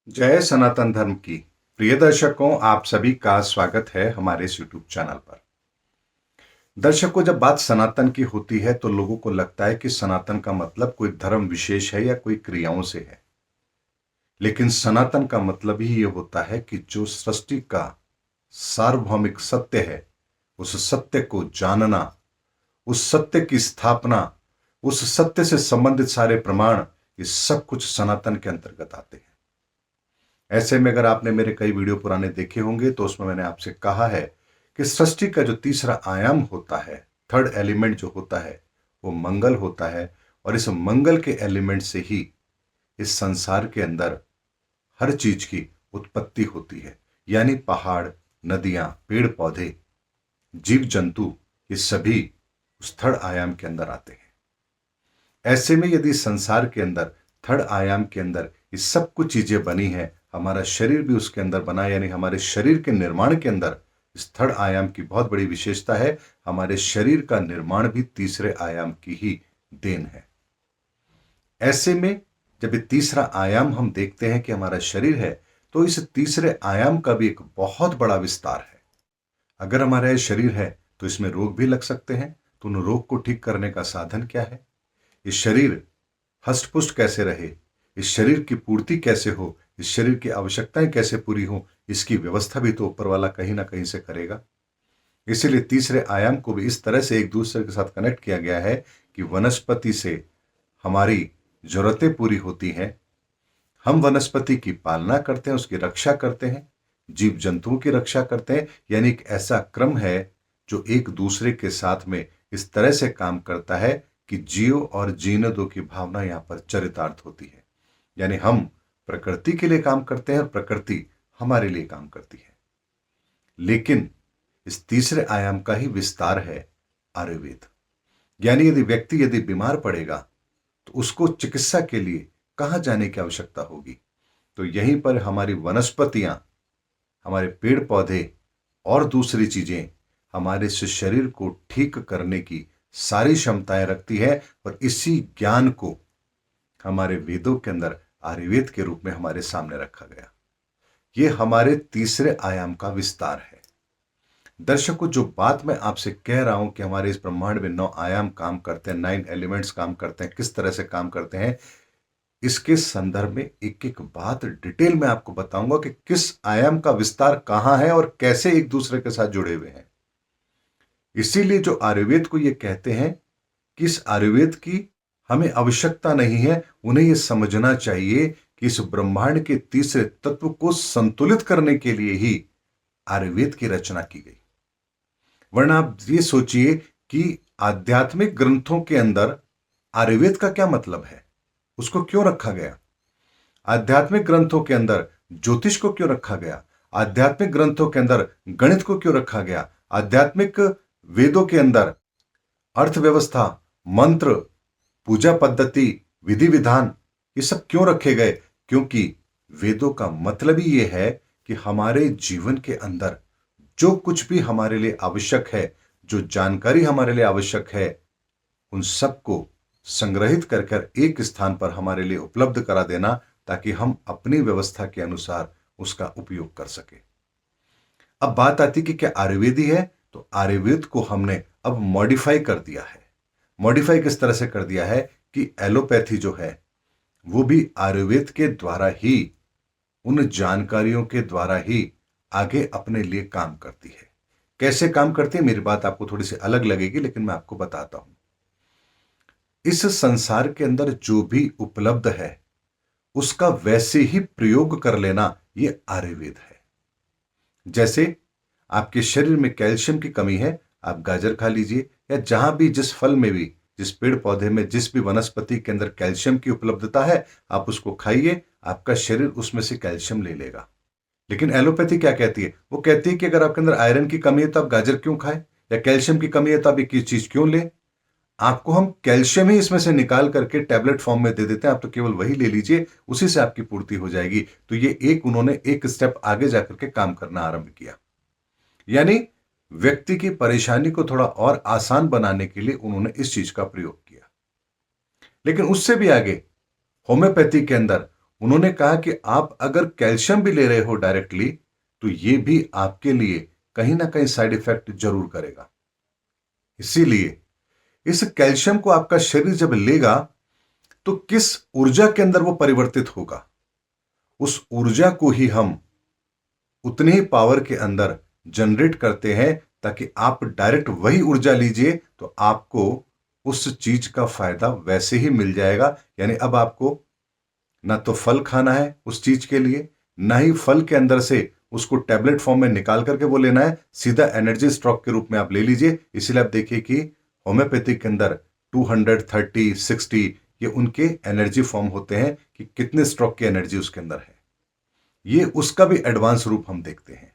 जय सनातन धर्म की प्रिय दर्शकों, आप सभी का स्वागत है हमारे इस यूट्यूब चैनल पर। दर्शकों, जब बात सनातन की होती है तो लोगों को लगता है कि सनातन का मतलब कोई धर्म विशेष है या कोई क्रियाओं से है। लेकिन सनातन का मतलब ही ये होता है कि जो सृष्टि का सार्वभौमिक सत्य है, उस सत्य को जानना, उस सत्य की स्थापना, उस सत्य से संबंधित सारे प्रमाण, ये सब कुछ सनातन के अंतर्गत आते हैं। ऐसे में अगर आपने मेरे कई वीडियो पुराने देखे होंगे तो उसमें मैंने आपसे कहा है कि सृष्टि का जो तीसरा आयाम होता है, थर्ड एलिमेंट जो होता है, वो मंगल होता है। और इस मंगल के एलिमेंट से ही इस संसार के अंदर हर चीज की उत्पत्ति होती है। यानी पहाड़, नदियां, पेड़ पौधे, जीव जंतु, ये सभी उस थर्ड आयाम के अंदर आते हैं। ऐसे में यदि संसार के अंदर थर्ड आयाम के अंदर ये सब कुछ चीजें बनी हैं, हमारा शरीर भी उसके अंदर बना है, यानी हमारे शरीर के निर्माण के अंदर इस थर्ड आयाम की बहुत बड़ी विशेषता है। हमारे शरीर का निर्माण भी तीसरे आयाम की ही देन है। ऐसे में जब ये तीसरा आयाम हम देखते हैं कि हमारा शरीर है, तो इस तीसरे आयाम का भी एक बहुत बड़ा विस्तार है। अगर हमारा ये शरीर है तो इसमें रोग भी लग सकते हैं, तो उन रोग को ठीक करने का साधन क्या है? ये शरीर हष्ट पुष्ट कैसे रहे, इस शरीर की पूर्ति कैसे हो, इस शरीर की आवश्यकताएं कैसे पूरी हो, इसकी व्यवस्था भी तो ऊपर वाला कहीं ना कहीं से करेगा। इसीलिए तीसरे आयाम को भी इस तरह से एक दूसरे के साथ कनेक्ट किया गया है कि वनस्पति से हमारी जरूरतें पूरी होती हैं, हम वनस्पति की पालना करते हैं, उसकी रक्षा करते हैं, जीव जंतुओं की रक्षा करते हैं। यानी एक ऐसा क्रम है जो एक दूसरे के साथ में इस तरह से काम करता है कि जियो और जीने दो की भावना यहां पर चरितार्थ होती है। यानी हम प्रकृति के लिए काम करते हैं और प्रकृति हमारे लिए काम करती है। लेकिन इस तीसरे आयाम का ही विस्तार है आयुर्वेद। यानी यदि बीमार पड़ेगा तो उसको चिकित्सा के लिए कहां जाने की आवश्यकता होगी? तो यहीं पर हमारी वनस्पतियां, हमारे पेड़ पौधे और दूसरी चीजें हमारे इस शरीर को ठीक करने की सारी क्षमताएं रखती है। और इसी ज्ञान को हमारे वेदों के अंदर आयुर्वेद के रूप में हमारे सामने रखा गया। ये हमारे तीसरे आयाम का विस्तार है। दर्शकों, जो बात मैं आपसे कह रहा हूं कि हमारे इस ब्रह्मांड में 9 आयाम काम करते हैं, 9 एलिमेंट्स काम करते हैं, किस तरह से काम करते हैं, इसके संदर्भ में एक एक बात डिटेल में आपको बताऊंगा कि किस आयाम का विस्तार कहां है और कैसे एक दूसरे के साथ जुड़े हुए हैं। इसीलिए जो आयुर्वेद को ये कहते हैं कि इस आयुर्वेद की हमें आवश्यकता नहीं है, उन्हें यह समझना चाहिए कि इस ब्रह्मांड के तीसरे तत्व को संतुलित करने के लिए ही आयुर्वेद की रचना की गई। वरना आप ये सोचिए कि आध्यात्मिक ग्रंथों के अंदर आयुर्वेद का क्या मतलब है, उसको क्यों रखा गया? आध्यात्मिक ग्रंथों के अंदर ज्योतिष को क्यों रखा गया? आध्यात्मिक ग्रंथों के अंदर गणित को क्यों रखा गया? आध्यात्मिक वेदों के अंदर अर्थव्यवस्था, मंत्र, पूजा पद्धति, विधि विधान, ये सब क्यों रखे गए? क्योंकि वेदों का मतलब ही यह है कि हमारे जीवन के अंदर जो कुछ भी हमारे लिए आवश्यक है, जो जानकारी हमारे लिए आवश्यक है, उन सबको संग्रहित कर कर एक स्थान पर हमारे लिए उपलब्ध करा देना, ताकि हम अपनी व्यवस्था के अनुसार उसका उपयोग कर सके। अब बात आती कि क्या आयुर्वेद ही है? तो आयुर्वेद को हमने अब मॉडिफाई कर दिया है। मॉडिफाई किस तरह से कर दिया है कि एलोपैथी जो है वो भी आयुर्वेद के द्वारा ही, उन जानकारियों के द्वारा ही आगे अपने लिए काम करती है। कैसे काम करती है, मेरी बात आपको थोड़ी सी अलग लगेगी, लेकिन मैं आपको बताता हूं। इस संसार के अंदर जो भी उपलब्ध है उसका वैसे ही प्रयोग कर लेना, यह आयुर्वेद है। जैसे आपके शरीर में कैल्शियम की कमी है, आप गाजर खा लीजिए, या जहां भी, जिस फल में भी, जिस पेड़ पौधे में, जिस भी वनस्पति के अंदर कैल्शियम की उपलब्धता है, आप उसको खाइए, आपका शरीर उसमें से कैल्शियम ले लेगा। लेकिन एलोपैथी क्या कहती है? वो कहती है कि अगर आपके अंदर आयरन की कमी है तो आप गाजर क्यों खाएं, या कैल्शियम की कमी है तो आप एक चीज क्यों लें? आपको हम कैल्शियम ही इसमें से निकाल करके टैबलेट फॉर्म में दे देते हैं, आप तो केवल वही ले लीजिए, उसी से आपकी पूर्ति हो जाएगी। तो ये एक, उन्होंने एक स्टेप आगे जाकर के काम करना आरंभ किया। यानी व्यक्ति की परेशानी को थोड़ा और आसान बनाने के लिए उन्होंने इस चीज का प्रयोग किया। लेकिन उससे भी आगे होम्योपैथी के अंदर उन्होंने कहा कि आप अगर कैल्शियम भी ले रहे हो डायरेक्टली तो ये भी आपके लिए कहीं ना कहीं साइड इफेक्ट जरूर करेगा। इसीलिए इस कैल्शियम को आपका शरीर जब लेगा तो किस ऊर्जा के अंदर वो परिवर्तित होगा, उस ऊर्जा को ही हम उतने ही पावर के अंदर जनरेट करते हैं ताकि आप डायरेक्ट वही ऊर्जा लीजिए तो आपको उस चीज का फायदा वैसे ही मिल जाएगा। यानी अब आपको ना तो फल खाना है उस चीज के लिए, ना ही फल के अंदर से उसको टैबलेट फॉर्म में निकाल करके वो लेना है, सीधा एनर्जी स्ट्रोक के रूप में आप ले लीजिए। इसीलिए आप देखिए कि होम्योपैथिक के अंदर 230 60 ये उनके एनर्जी फॉर्म होते हैं कि कितने स्ट्रोक की एनर्जी उसके अंदर है। ये उसका भी एडवांस रूप हम देखते हैं।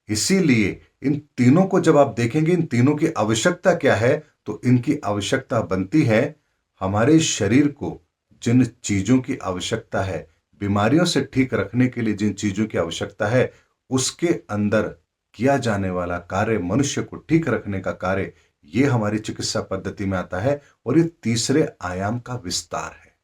इसीलिए इन तीनों को जब आप देखेंगे, इन तीनों की आवश्यकता क्या है, तो इनकी आवश्यकता बनती है हमारे शरीर को जिन चीजों की आवश्यकता है, बीमारियों से ठीक रखने के लिए जिन चीजों की आवश्यकता है, उसके अंदर किया जाने वाला कार्य, मनुष्य को ठीक रखने का कार्य, ये हमारी चिकित्सा पद्धति में आता है। और ये तीसरे आयाम का विस्तार है।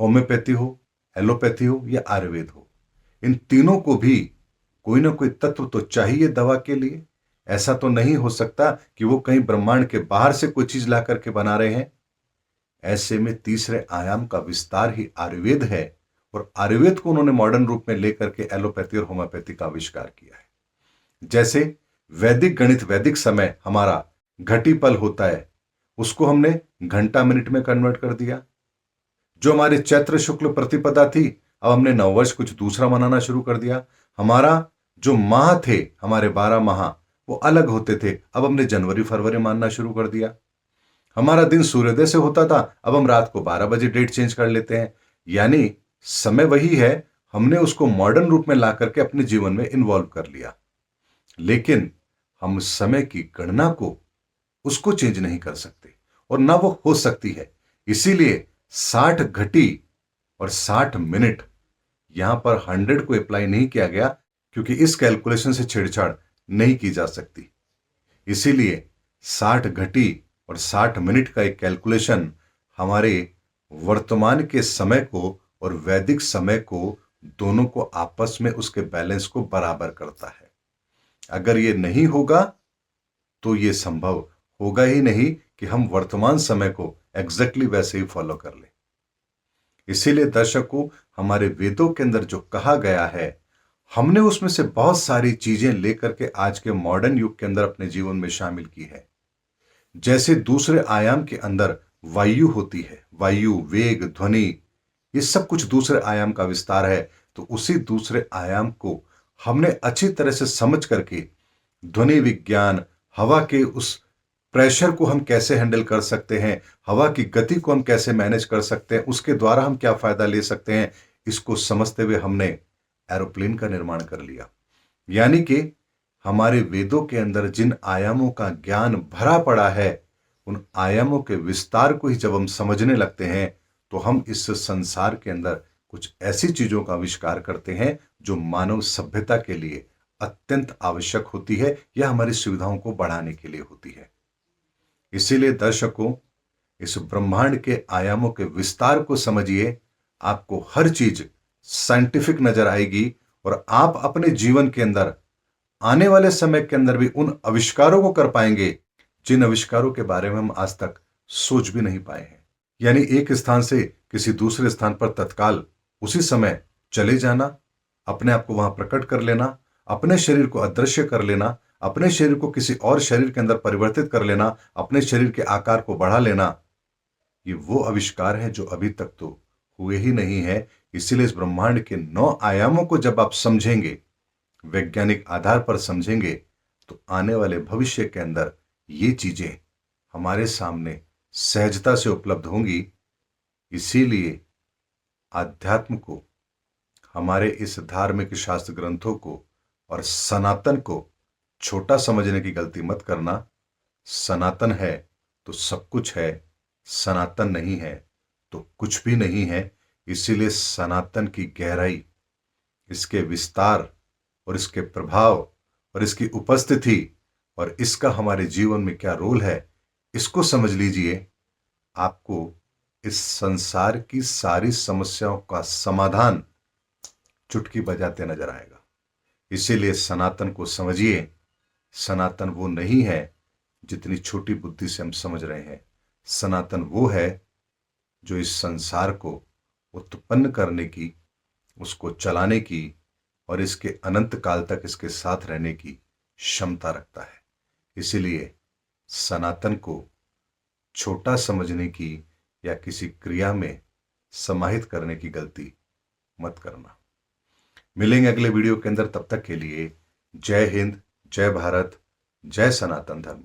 होम्योपैथी हो, एलोपैथी हो या आयुर्वेद हो, इन तीनों को भी कोई ना कोई तत्व तो चाहिए दवा के लिए। ऐसा तो नहीं हो सकता कि वो कहीं ब्रह्मांड के बाहर से कोई चीज ला करके बना रहे हैं। ऐसे में तीसरे आयाम का विस्तार ही आयुर्वेद है। और आयुर्वेद को उन्होंने मॉडर्न रूप में लेकर के एलोपैथी और होम्योपैथी का आविष्कार किया है। जैसे वैदिक गणित, वैदिक समय हमारा घटी पल होता है, उसको हमने घंटा मिनट में कन्वर्ट कर दिया। जो हमारे चैत्र शुक्ल प्रतिपदा थी, अब हमने नववर्ष कुछ दूसरा मनाना शुरू कर दिया। हमारा जो माह थे, हमारे 12 माह वो अलग होते थे, अब हमने जनवरी फरवरी मानना शुरू कर दिया। हमारा दिन सूर्योदय से होता था, अब हम रात को 12 बजे डेट चेंज कर लेते हैं। यानी समय वही है, हमने उसको मॉडर्न रूप में ला करके अपने जीवन में इन्वॉल्व कर लिया, लेकिन हम समय की गणना को उसको चेंज नहीं कर सकते और ना वो हो सकती है। इसीलिए 60 घटी और 60 मिनट, यहां पर 100 को अप्लाई नहीं किया गया क्योंकि इस कैलकुलेशन से छेड़छाड़ नहीं की जा सकती। इसीलिए 60 घटी और 60 मिनट का एक कैलकुलेशन हमारे वर्तमान के समय को और वैदिक समय को, दोनों को आपस में उसके बैलेंस को बराबर करता है। अगर ये नहीं होगा तो ये संभव होगा ही नहीं कि हम वर्तमान समय को एग्जैक्टली वैसे ही फॉलो कर लें। इसीलिए दर्शकों, हमारे वेदों के अंदर जो कहा गया है, हमने उसमें से बहुत सारी चीजें लेकर के आज के मॉडर्न युग के अंदर अपने जीवन में शामिल की है। जैसे दूसरे आयाम के अंदर वायु होती है, वायु, वेग, ध्वनि, ये सब कुछ दूसरे आयाम का विस्तार है। तो उसी दूसरे आयाम को हमने अच्छी तरह से समझ करके ध्वनि विज्ञान, हवा के उस प्रेशर को हम कैसे हैंडल कर सकते हैं, हवा की गति को हम कैसे मैनेज कर सकते हैं, उसके द्वारा हम क्या फायदा ले सकते हैं, इसको समझते हुए हमने एरोप्लेन का निर्माण कर लिया। यानी कि हमारे वेदों के अंदर जिन आयामों का ज्ञान भरा पड़ा है, उन आयामों के विस्तार को ही जब हम समझने लगते हैं तो हम इस संसार के अंदर कुछ ऐसी चीजों का आविष्कार करते हैं जो मानव सभ्यता के लिए अत्यंत आवश्यक होती है या हमारी सुविधाओं को बढ़ाने के लिए होती है। इसीलिए दर्शकों, इस ब्रह्मांड के आयामों के विस्तार को समझिए, आपको हर चीज साइंटिफिक नजर आएगी और आप अपने जीवन के अंदर आने वाले समय के अंदर भी उन आविष्कारों को कर पाएंगे जिन आविष्कारों के बारे में हम आज तक सोच भी नहीं पाए हैं। यानी एक स्थान से किसी दूसरे स्थान पर तत्काल उसी समय चले जाना, अपने आप को वहां प्रकट कर लेना, अपने शरीर को अदृश्य कर लेना, अपने शरीर को किसी और शरीर के अंदर परिवर्तित कर लेना, अपने शरीर के आकार को बढ़ा लेना, ये वो आविष्कार है जो अभी तक तो हुए ही नहीं है। इसीलिए इस ब्रह्मांड के 9 आयामों को जब आप समझेंगे, वैज्ञानिक आधार पर समझेंगे, तो आने वाले भविष्य के अंदर ये चीजें हमारे सामने सहजता से उपलब्ध होंगी। इसीलिए आध्यात्म को, हमारे इस धार्मिक शास्त्र ग्रंथों को और सनातन को छोटा समझने की गलती मत करना। सनातन है तो सब कुछ है, सनातन नहीं है तो कुछ भी नहीं है। इसीलिए सनातन की गहराई, इसके विस्तार और इसके प्रभाव और इसकी उपस्थिति और इसका हमारे जीवन में क्या रोल है, इसको समझ लीजिए। आपको इस संसार की सारी समस्याओं का समाधान चुटकी बजाते नजर आएगा। इसीलिए सनातन को समझिए। सनातन वो नहीं है जितनी छोटी बुद्धि से हम समझ रहे हैं। सनातन वो है जो इस संसार को उत्पन्न करने की, उसको चलाने की और इसके अनंत काल तक इसके साथ रहने की क्षमता रखता है। इसीलिए सनातन को छोटा समझने की या किसी क्रिया में समाहित करने की गलती मत करना। मिलेंगे अगले वीडियो के अंदर, तब तक के लिए जय हिंद, जय भारत, जय सनातन धर्म।